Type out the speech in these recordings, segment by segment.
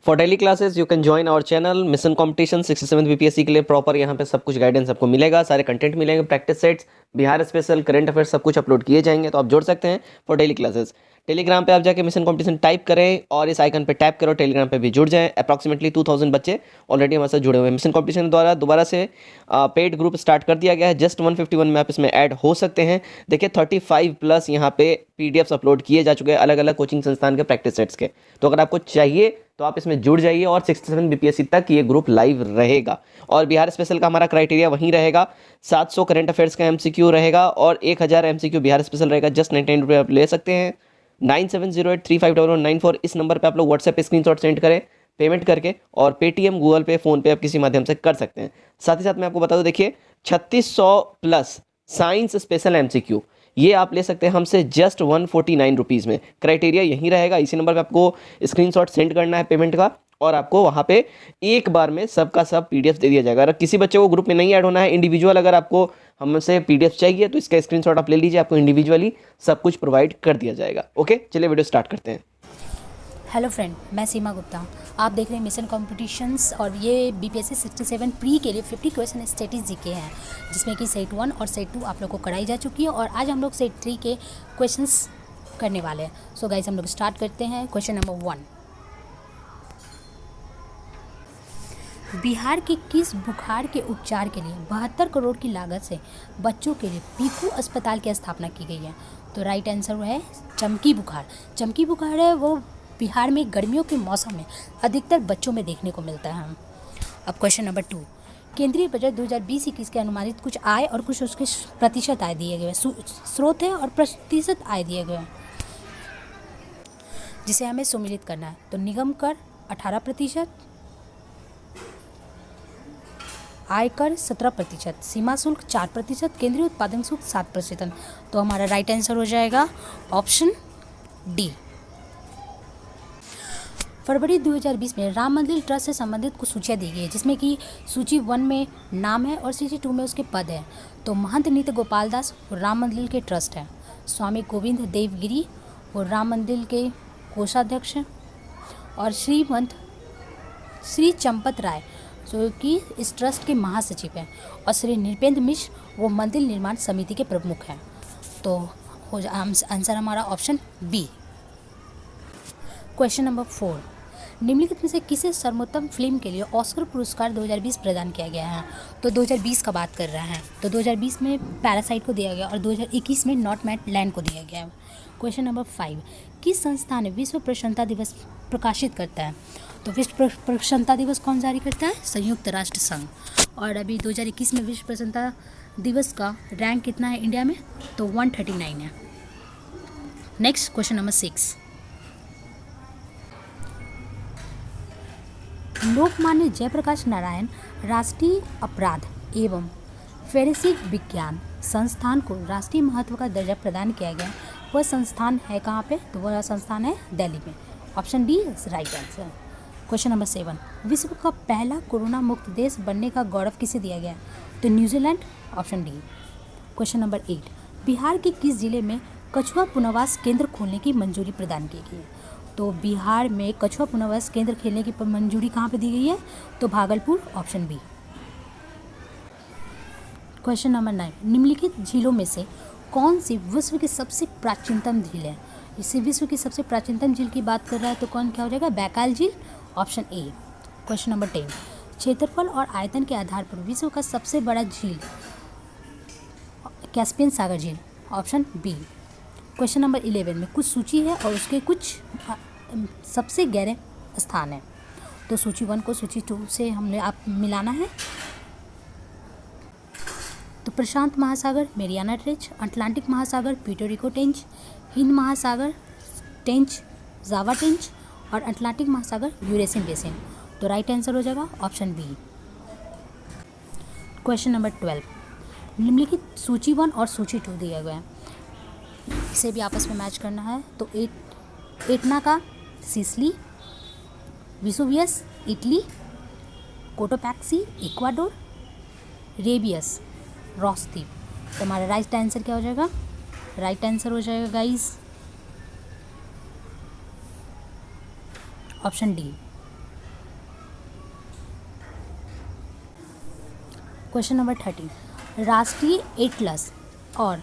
For daily classes you can join our channel mission competition 67 BPSC के लिए proper यहाँ पे सब कुछ गाइडेंस आपको मिलेगा, सारे कंटेंट मिलेंगे, practice sets, Bihar special, current affairs सब कुछ अपलोड किए जाएंगे, तो आप जोड़ सकते हैं फॉर डेली क्लासेस। टेलीग्राम पे आप जाके मिशन कॉम्पिटिशन टाइप करें और इस आइकन पे टैप करो, टेलीग्राम पे भी जुड़ जाएं। अप्रॉक्सीमेटली 2000 बच्चे ऑलरेडी हमारे साथ जुड़े हुए हैं। मिशन कॉम्पिटिशन द्वारा दोबारा से पेड ग्रुप स्टार्ट कर दिया गया है, जस्ट 151 में आप इसमें ऐड हो सकते हैं। देखिए 35 प्लस यहाँ पे पीडीएफ्स अपलोड किए जा चुके हैं अलग अलग कोचिंग संस्थान के प्रैक्टिस सेट्स के, तो अगर आपको चाहिए तो आप इसमें जुड़ जाइए और 67 बीपीएससी तक ये ग्रुप लाइव रहेगा। और बिहार स्पेशल का हमारा क्राइटेरिया वहीं रहेगा, 700 करंट अफेयर्स का एमसीक्यू रहेगा और 1000 एमसीक्यू बिहार स्पेशल रहेगा। जस्ट 99 रुपये आप ले सकते हैं। 9708351194 इस नंबर पे आप लोग व्हाट्सएप पे स्क्रीनशॉट सेंड करें पेमेंट करके, और पेटीएम, गूगल पे, फोन पे आप किसी माध्यम से कर सकते हैं। साथ ही साथ मैं आपको बता दूं, देखिए 3600 प्लस साइंस स्पेशल एमसीक्यू ये आप ले सकते हैं हमसे जस्ट 149 रुपीज़ में। क्राइटेरिया यहीं रहेगा, इसी नंबर पे आपको स्क्रीनशॉट सेंड करना है पेमेंट का, और आपको वहाँ पे एक बार में सबका सब पीडीएफ दे दिया जाएगा। अगर किसी बच्चे को ग्रुप में नहीं ऐड होना है, इंडिविजुअल अगर आपको हमसे पीडीएफ चाहिए तो इसका स्क्रीनशॉट आप ले लीजिए, आपको इंडिविजुअली सब कुछ प्रोवाइड कर दिया जाएगा। ओके, चलिए वीडियो स्टार्ट करते हैं। हेलो फ्रेंड, मैं सीमा गुप्ता। आप देख रहे हैं मिशन कॉम्पिटिशन्स और ये बीपीएससी 67 प्री के लिए 50 क्वेश्चन स्टैटिस जीके हैं, जिसमें कि सेट 1 और सेट 2 आप लोग को कराई जा चुकी है और आज हम लोग सेट 3 के क्वेश्चंस करने वाले हैं। सो गाइस, हम लोग स्टार्ट करते हैं। क्वेश्चन नंबर 1, बिहार के किस बुखार के उपचार के लिए 72 करोड़ की लागत से बच्चों के लिए पीकू अस्पताल की स्थापना की गई है? तो राइट आंसर है चमकी बुखार। चमकी बुखार है वो बिहार में गर्मियों के मौसम में अधिकतर बच्चों में देखने को मिलता है। अब क्वेश्चन नंबर 2, केंद्रीय बजट 2020-21 के अनुमानित कुछ आय और कुछ उसके प्रतिशत आय दिए गए, स्रोत है और प्रतिशत आय दिए गए, जिसे हमें सम्मिलित करना है। तो निगम कर 18%, आयकर 17%, सीमा शुल्क 4%, केंद्रीय उत्पादन शुल्क 7%। तो हमारा राइट आंसर हो जाएगा ऑप्शन डी। फरवरी 2020 में राम मंदिर ट्रस्ट से संबंधित कुछ सूचियाँ दी गई है, जिसमें कि सूची 1 में नाम है और सूची 2 में उसके पद है। तो महंत नित्य गोपाल दास वो राम मंदिर के ट्रस्ट है, स्वामी गोविंद देवगिरी वो राम मंदिर के कोषाध्यक्ष हैं, और श्रीमंत श्री चंपत राय जो कि इस ट्रस्ट के महासचिव हैं, और श्री नृपेंद्र मिश्र वो मंदिर निर्माण समिति के प्रमुख हैं। तो आंसर हमारा ऑप्शन बी। क्वेश्चन नंबर 4, निम्नलिखित में से किसे सर्वोत्तम फिल्म के लिए ऑस्कर पुरस्कार 2020 प्रदान किया गया है? तो 2020 का बात कर रहे हैं, तो 2020 में पैरासाइट को दिया गया और 2021 में नॉटमैडलैंड को दिया गया है। क्वेश्चन नंबर 5, किस संस्था ने विश्व प्रसन्नता दिवस प्रकाशित करता है? तो विश्व प्रसन्नता दिवस कौन जारी करता है? संयुक्त राष्ट्र संघ। और अभी 2021 में विश्व प्रसन्नता दिवस का रैंक कितना है इंडिया में? तो 139 है। Next question number 6, Lokmanya Jayaprakash Narayan राष्ट्रीय अपराध एवं फोरेंसिक विज्ञान संस्थान को राष्ट्रीय महत्व का दर्जा प्रदान किया गया, वह संस्थान है कहाँ पे? तो वह संस्थान है दिल्ली में। Option D is right answer. Question number 7, विश्व का पहला कोरोना मुक्त देश बनने का गौरव किसे दिया गया? तो New Zealand. Option D. Question number 8, Bihar के किस जिले में कछुआ पुनर्वास केंद्र खोलने की मंजूरी प्रदान की गई है? तो बिहार में कछुआ पुनर्वास केंद्र खोलने की मंजूरी कहाँ पे दी गई है? तो Bhagalpur. Option B. Question number 9, निम्नलिखित झीलों में से कौन सी विश्व की सबसे प्राचीनतम झील है? इसी विश्व की सबसे प्राचीनतम झील की बात कर रहा है तो कौन क्या हो जाएगा? बैकाल झील। Option A. क्वेश्चन नंबर 10, क्षेत्रफल और आयतन के आधार पर विश्व का सबसे बड़ा झील कैस्पियन सागर झील। Option B. क्वेश्चन नंबर 11 में कुछ सूची है और उसके कुछ सबसे गहरे स्थान है, तो सूची 1 को सूची 2 से हमने आप मिलाना है। तो प्रशांत महासागर मेरियाना ट्रेंच, अटलांटिक महासागर प्यूर्टो टेंच, हिंद महासागर टेंच जावा टेंच, और अटलांटिक महासागर यूरेशियन बेसिन। तो राइट आंसर हो जाएगा ऑप्शन बी। क्वेश्चन नंबर 12, निम्नलिखित सूची 1 और सूची 2 दिया गया है, इसे भी आपस में मैच करना है। तो एटना का Sicily, Vesuvius Italy, Cotopaxi Ecuador, Erebus Ross द्वीप। तो हमारा राइट आंसर क्या हो जाएगा? राइट आंसर हो जाएगा guys option D. Question number 13, राष्ट्रीय एटलस और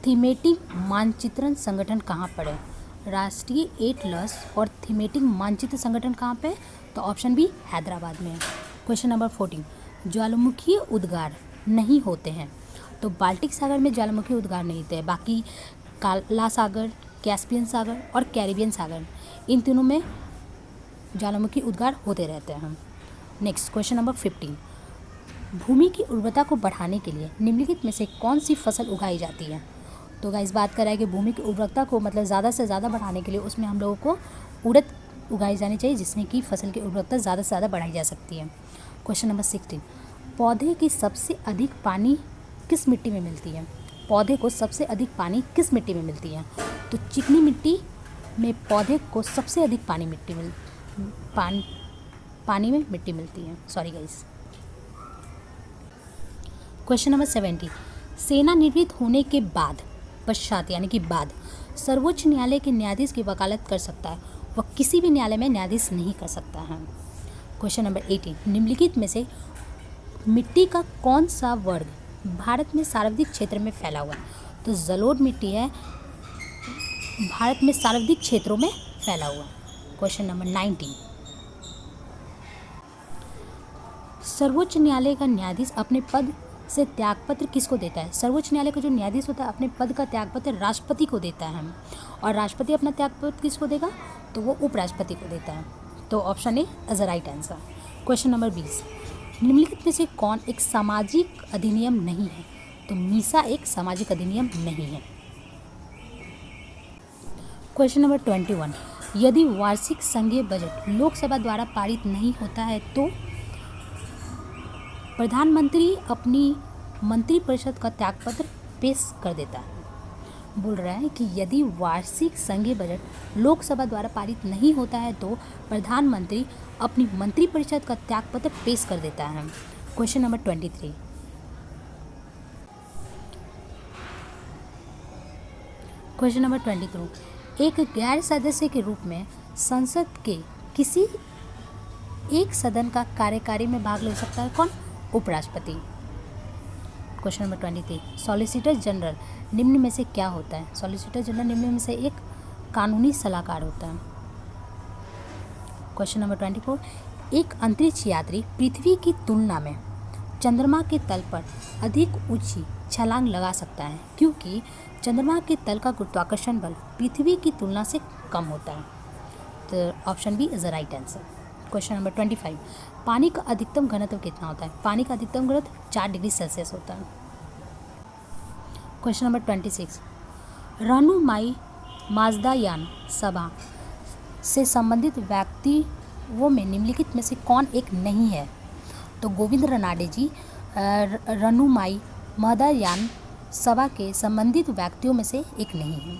थीमेटिक मानचित्रण संगठन कहाँ पर है? राष्ट्रीय एटलस और थीमेटिक मानचित्र संगठन कहाँ पे? तो ऑप्शन बी हैदराबाद में है। क्वेश्चन नंबर 14, ज्वालामुखी उद्गार नहीं होते हैं। तो बाल्टिक सागर में ज्वालामुखी उद्गार नहीं होते हैं, बाकी काला सागर, कैस्पियन सागर और कैरिबियन सागर, इन तीनों में ज्वालामुखी उद्गार होते रहते हैं। नेक्स्ट क्वेश्चन नंबर 15, भूमि की उर्वरता को बढ़ाने के लिए निम्नलिखित में से कौन सी फसल उगाई जाती है? तो गाइस बात कर रहा है कि भूमि की उर्वरता को मतलब ज़्यादा से ज़्यादा बढ़ाने के लिए उसमें हम लोगों को उड़द उगाई जानी चाहिए, जिसमें कि फसल की उर्वरता ज़्यादा से ज़्यादा बढ़ाई जा सकती है। क्वेश्चन नंबर 16, पौधे की सबसे अधिक पानी किस मिट्टी में मिलती है? पौधे को सबसे अधिक पानी किस मिट्टी में मिलती है? तो चिकनी मिट्टी में पौधे को सबसे अधिक पानी में मिट्टी मिलती है। Sorry guys. क्वेश्चन नंबर 17, सेवानिवृत्त होने के पश्चात यानी कि बाद सर्वोच्च न्यायालय के न्यायाधीश की वकालत कर सकता है, वह किसी भी न्यायालय में न्यायाधीश नहीं कर सकता है। क्वेश्चन नंबर 18, निम्नलिखित में से मिट्टी का कौन सा वर्ग भारत में सार्वधिक क्षेत्र में फैला हुआ है? तो जलोढ़ मिट्टी है, भारत में सार्वधिक क्षेत्रों में फैला हुआ है। क्वेश्चन नंबर 19, सर्वोच्च न्यायालय का न्यायाधीश अपने पद से त्यागपत्र किसको देता है? सर्वोच्च न्यायालय का जो न्यायाधीश होता है अपने पद का त्यागपत्र राष्ट्रपति को देता है, और राष्ट्रपति अपना त्यागपत्र किसको देगा? तो वो उपराष्ट्रपति को देता है। तो option A is the right answer. Question number 20, निम्नलिखित में से कौन एक सामाजिक अधिनियम नहीं है? तो मीसा एक सामाजिक अधिनियम नहीं है। क्वेश्चन नंबर 21, यदि वार्षिक संघीय बजट लोकसभा द्वारा पारित नहीं होता है तो प्रधानमंत्री अपनी मंत्रिपरिषद का त्यागपत्र पेश कर देता है। बोल रहा है कि यदि वार्षिक संघीय बजट लोकसभा द्वारा पारित नहीं होता है तो प्रधानमंत्री अपनी मंत्रिपरिषद का त्यागपत्र पेश कर देता है। क्वेश्चन नंबर 23, क्वेश्चन नंबर 22, एक गैर सदस्य के रूप में संसद के किसी एक सदन का कार्यकारी में भाग ले सकता है कौन? उपराष्ट्रपति। क्वेश्चन नंबर 23, सॉलिसिटर जनरल निम्न में से क्या होता है? सॉलिसिटर जनरल निम्न में से एक कानूनी सलाहकार होता है। क्वेश्चन नंबर 24, एक अंतरिक्ष यात्री पृथ्वी की तुलना में चंद्रमा के तल पर अधिक ऊंची छलांग लगा सकता है क्योंकि चंद्रमा के तल का गुरुत्वाकर्षण बल पृथ्वी की तुलना से कम होता है। तो option B is the right answer. Question number 25, पानी का अधिकतम घनत्व कितना होता है? पानी का अधिकतम घनत्व 4 डिग्री सेल्सियस होता है। क्वेश्चन नंबर 26, रहनुमाई माजदायान सभा से संबंधित व्यक्तियों में निम्नलिखित में से कौन एक नहीं है? तो गोविंद रनाडे जी रहनुमाई माजदायान सभा के संबंधित व्यक्तियों में से एक नहीं है।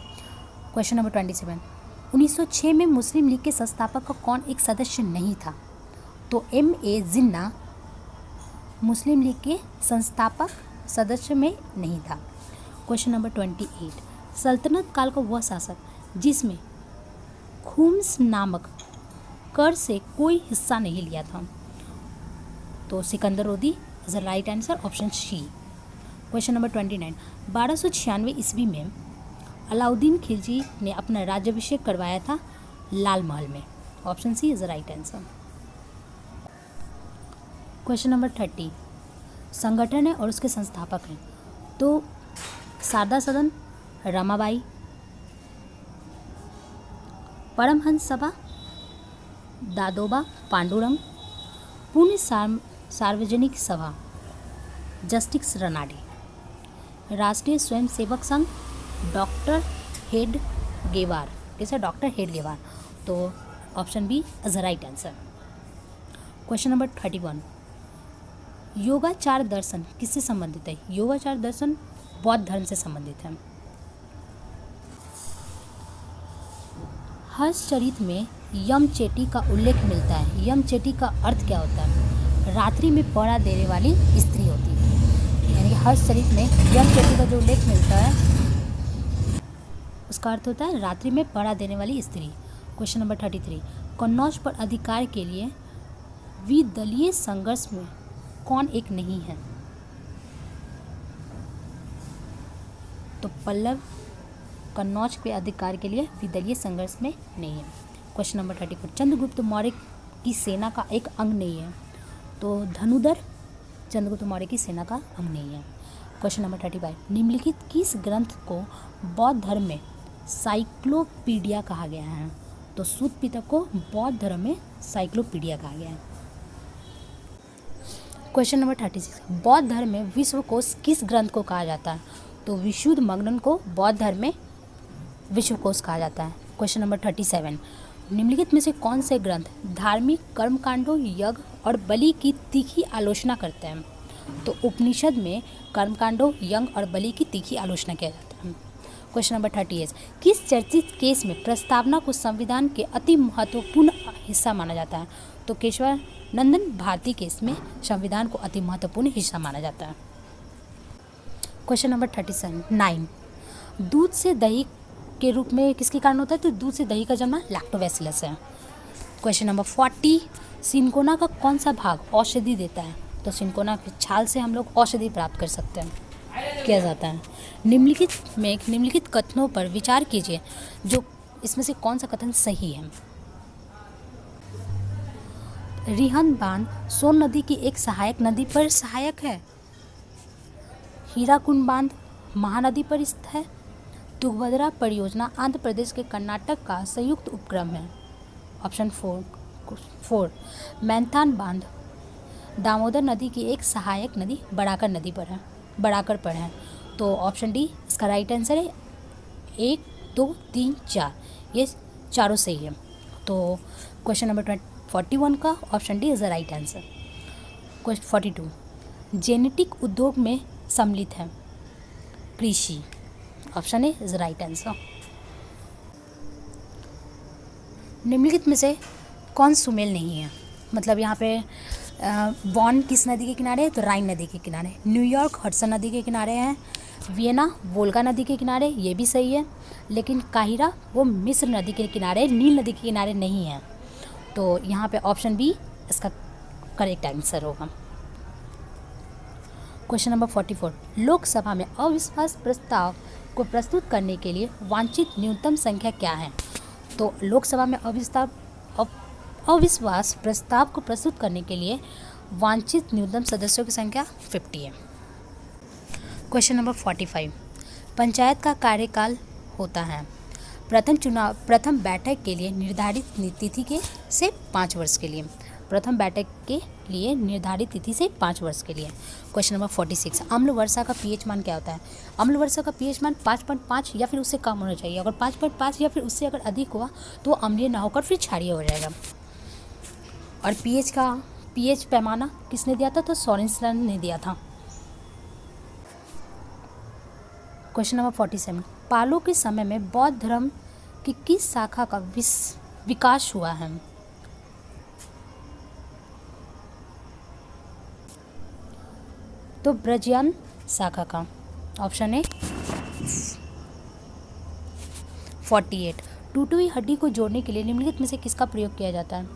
क्वेश्चन नंबर 27, 1906 में मुस्लिम लीग के संस्थापक का कौन एक सदस्य नहीं था? तो M.A. जिन्ना मुस्लिम लीग के संस्थापक सदस्य में नहीं था। क्वेश्चन नंबर 28, सल्तनत काल का वह शासक जिसमें खुम्स नामक कर से कोई हिस्सा नहीं लिया था? तो Sikandar Lodi is the right answer, option C. Question number 29, 1296 ईस्वी में अलाउद्दीन खिलजी ने अपना राज्याभिषेक करवाया था लाल महल में। Option C is the right answer. Question number 30, संगठन है और उसके संस्थापक हैं। तो शारदा सदन, रमाबाई, परमहंस सभा, दादोबा पांडुरंग, पुण्य सार्वजनिक सभा, जस्टिस रनाडे, राष्ट्रीय स्वयंसेवक संघ, डॉक्टर हेडगेवार। कैसे? डॉक्टर हेडगेवार। तो option B is the right answer. Question number 31, योगाचार दर्शन किससे संबंधित है? योगाचार दर्शन बौद्ध धर्म से संबंधित है। हर्षचरित में यमचेटी का उल्लेख मिलता है। यमचेटी का अर्थ क्या होता है? रात्रि में पहरा देने वाली स्त्री होती है। यानी कि हर्षचरित में यमचेटी का जो उल्लेख मिलता है उसका अर्थ होता है रात्रि में पहरा देने वाली स्त्री। क्वेश्चन नंबर 33, कन्नौज पर अधिकार के लिए विदलीय संघर्ष में कौन एक नहीं है? तो पल्लव कन्नौज के अधिकार के लिए विदलीय संघर्ष में नहीं है। क्वेश्चन नंबर 34, चंद्रगुप्त मौर्य की सेना का एक अंग नहीं है। तो धनुधर चंद्रगुप्त मौर्य की सेना का अंग नहीं है। क्वेश्चन नंबर 35, निम्नलिखित किस ग्रंथ को बौद्ध धर्म में साइक्लोपीडिया कहा गया है? तो सूत पिटक को बौद्ध धर्म में साइक्लोपीडिया कहा गया है। क्वेश्चन नंबर 36, बौद्ध धर्म में विश्वकोश किस ग्रंथ को कहा जाता है? तो विशुद्धमग्नन को बौद्ध धर्म में विश्वकोश कहा जाता है। क्वेश्चन नंबर 37, निम्नलिखित में से कौन से ग्रंथ धार्मिक कर्मकांडों, यज्ञ और बलि की तीखी आलोचना करते हैं? तो उपनिषद में कर्मकांडों, यज्ञ और बलि की तीखी आलोचना किया जाता है। क्वेश्चन नंबर 38, किस चर्चित केस में प्रस्तावना को संविधान के अति महत्वपूर्ण हिस्सा माना जाता है? तो केशवानंदन भारती केस में संविधान को अति महत्वपूर्ण हिस्सा माना जाता है। क्वेश्चन नंबर 39, दूध से दही के रूप में किसके कारण होता है? तो दूध से दही का जमना लैक्टोबैसिलस है। क्वेश्चन नंबर 40, सिनकोना का कौन सा भाग औषधि देता है? तो सिनकोना की छाल से हम लोग औषधि प्राप्त कर सकते हैं, किया जाता है। निम्नलिखित कथनों पर विचार कीजिए, जो इसमें से कौन सा कथन सही है? रिहंद बांध सोन नदी की एक सहायक नदी पर सहायक है। हीराकुंड बांध महानदी पर स्थित है। तुंगभद्रा परियोजना आंध्र प्रदेश के कर्नाटक का संयुक्त उपक्रम है। ऑप्शन 4। मैंथान बांध दामोदर नदी की एक सहायक नदी बड़ाकर पर है। तो ऑप्शन डी इसका राइट आंसर है। 1, 2, 3, 4 ये चारों सही है। तो क्वेश्चन नंबर 41 का option D is the right answer. Question 42, genetic उद्योग में सम्मिलित है कृषि। Option A is the right answer. निम्नलिखित में से कौन सुमेल नहीं है? मतलब यहाँ पे बॉन किस नदी के किनारे है? तो राइन नदी के किनारे। न्यूयॉर्क हडसन नदी के किनारे है। वियना वोल्गा नदी के किनारे, ये भी सही है। लेकिन काहिरा वो मिस्र नदी के किनारे, नील नदी के किनारे नहीं है। तो यहाँ पे ऑप्शन बी इसका करेक्ट आंसर होगा। क्वेश्चन नंबर 44, लोकसभा में अविश्वास प्रस्ताव को प्रस्तुत करने के लिए वांछित न्यूनतम संख्या क्या है? तो लोकसभा में अविश्वास प्रस्ताव को प्रस्तुत करने के लिए वांछित न्यूनतम सदस्यों की संख्या 50 है। क्वेश्चन नंबर 45, पंचायत का कार्यकाल होता है प्रथम बैठक के लिए निर्धारित तिथि के से 5 वर्ष के लिए। प्रथम बैठक के लिए निर्धारित तिथि से 5 वर्ष के लिए। क्वेश्चन नंबर 46, अम्ल वर्षा का पीएच मान क्या होता है? अम्ल वर्षा का पीएच मान 5.5 या फिर उससे कम होना चाहिए। अगर 5.5 या फिर उससे अगर अधिक हुआ तो अम्लीय ना होकर फिर क्षारीय हो जाएगा। और पीएच पैमाना किसने दिया था? तो सोरेनसन ने दिया था। क्वेश्चन नंबर 47, पालों के समय में बौद्ध धर्म की किस शाखा का विकास हुआ है? तो ब्रजयान शाखा का। ऑप्शन ए 48, टूटी हुई हड्डी को जोड़ने के लिए निम्नलिखित में से किसका प्रयोग किया जाता है?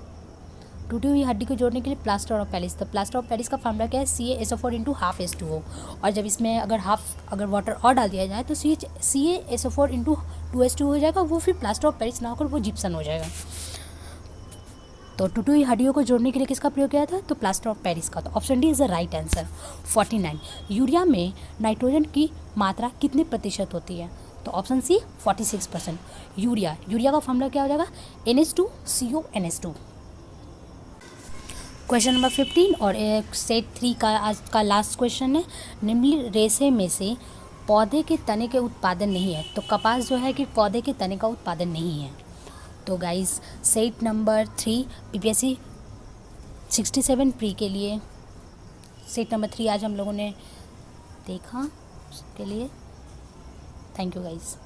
टूटी हुई हड्डी को जोड़ने के लिए प्लास्टर ऑफ पेरिस। तो प्लास्टर ऑफ पेरिस का फार्मूला क्या है? CaSO4 × ½ H2O। और जब इसमें अगर वाटर और डाल दिया जाए तो CaSO4 × 2H2O हो जाएगा। वो फिर प्लास्टर ऑफ पेरिस ना होकर वो जिप्सन हो जाएगा। तो टूटी हुई हड्डियों को जोड़ने के लिए किसका प्रयोग किया था? तो प्लास्टर ऑफ पेरिस का। तो option D is the right answer. 49, urea में नाइट्रोजन की मात्रा कितने प्रतिशत होती है? तो ऑप्शन सी 46%। यूरिया का फार्मूला क्या हो जाएगा? NH2CONH2। क्वेश्चन नंबर 15 और सेट 3 का आज का लास्ट क्वेश्चन है। निम्न रेशे में से पौधे के तने के उत्पादन नहीं है। तो कपास जो है कि पौधे के तने का उत्पादन नहीं है। तो guys set number 3 PPSC 67 pre के लिए सेट नंबर 3 आज हम लोगों ने देखा। उसके लिए थैंक यू गाइस।